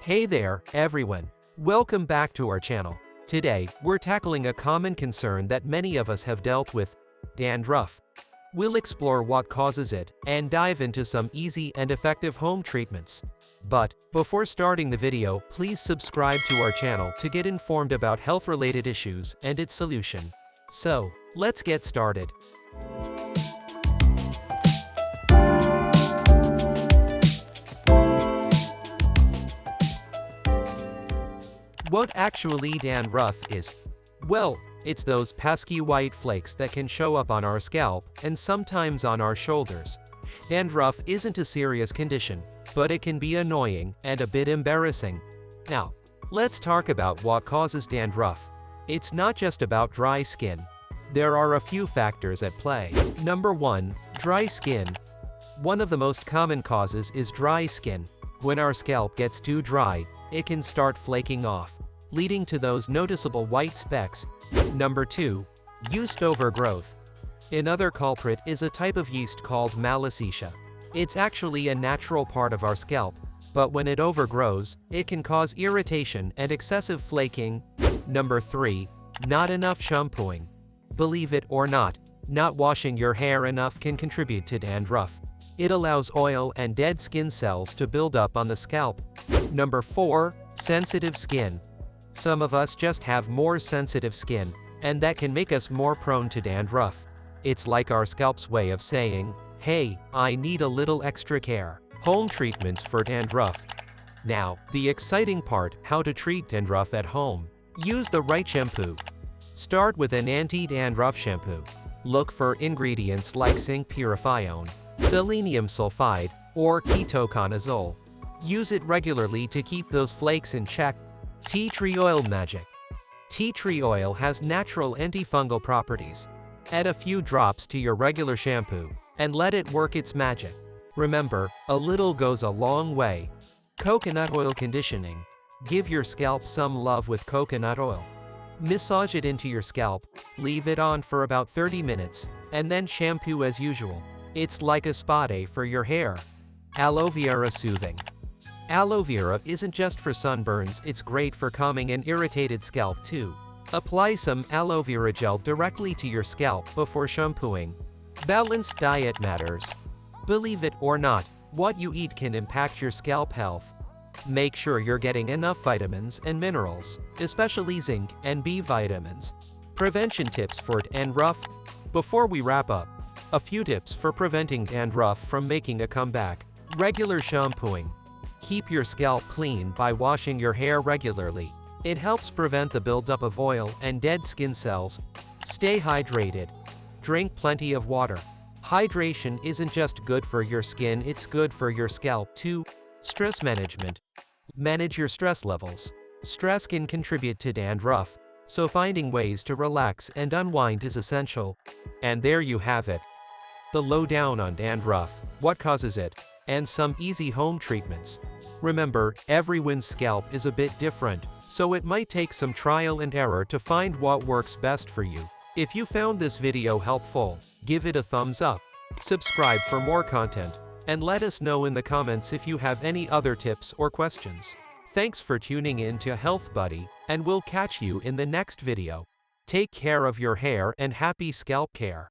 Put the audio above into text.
Hey there, everyone. Welcome back to our channel. Today, we're tackling a common concern that many of us have dealt with: dandruff. We'll explore what causes it and dive into some easy and effective home treatments. But before starting the video, please subscribe to our channel to get informed about health-related issues and its solution. So, let's get started. What actually dandruff is? Well, it's those pesky white flakes that can show up on our scalp and sometimes on our shoulders. Dandruff isn't a serious condition, but it can be annoying and a bit embarrassing. Now, let's talk about what causes dandruff. It's not just about dry skin. There are a few factors at play. Number 1, dry skin. One of the most common causes is dry skin. When our scalp gets too dry, it can start flaking off, leading to those noticeable white specks. Number 2, yeast overgrowth. Another culprit is a type of yeast called malassezia. It's actually a natural part of our scalp, but when it overgrows, it can cause irritation and excessive flaking. Number 3, not enough shampooing. Believe it or not, not washing your hair enough can contribute to dandruff. It allows oil and dead skin cells to build up on the scalp. Number 4, sensitive skin. Some of us just have more sensitive skin, and that can make us more prone to dandruff. It's like our scalp's way of saying, "Hey, I need a little extra care." Home treatments for dandruff. Now, the exciting part: how to treat dandruff at home. Use the right shampoo. Start with an anti-dandruff shampoo. Look for ingredients like zinc purifione, selenium sulfide, or ketoconazole. Use it regularly to keep those flakes in check. Tea tree oil magic. Tea tree oil has natural antifungal properties. Add a few drops to your regular shampoo and let it work its magic. Remember, a little goes a long way. Coconut oil conditioning. Give your scalp some love with coconut oil. Massage it into your scalp, leave it on for about 30 minutes, and then shampoo as usual. It's like a spa day for your hair. Aloe vera soothing. Aloe vera isn't just for sunburns, it's great for calming an irritated scalp too. Apply some aloe vera gel directly to your scalp before shampooing. Balanced diet matters. Believe it or not, what you eat can impact your scalp health. Make sure you're getting enough vitamins and minerals, especially zinc and B vitamins. Prevention tips for dandruff. Before we wrap up, a few tips for preventing dandruff from making a comeback. Regular shampooing. Keep your scalp clean by washing your hair regularly. It helps prevent the buildup of oil and dead skin cells. Stay hydrated. Drink plenty of water. Hydration isn't just good for your skin, it's good for your scalp too. Stress management. Manage your stress levels. Stress can contribute to dandruff, so finding ways to relax and unwind is essential. And there you have it. The lowdown on dandruff, what causes it, and some easy home treatments. Remember, everyone's scalp is a bit different, so it might take some trial and error to find what works best for you. If you found this video helpful, give it a thumbs up, subscribe for more content, and let us know in the comments if you have any other tips or questions. Thanks for tuning in to Health Buddy, and we'll catch you in the next video. Take care of your hair and happy scalp care.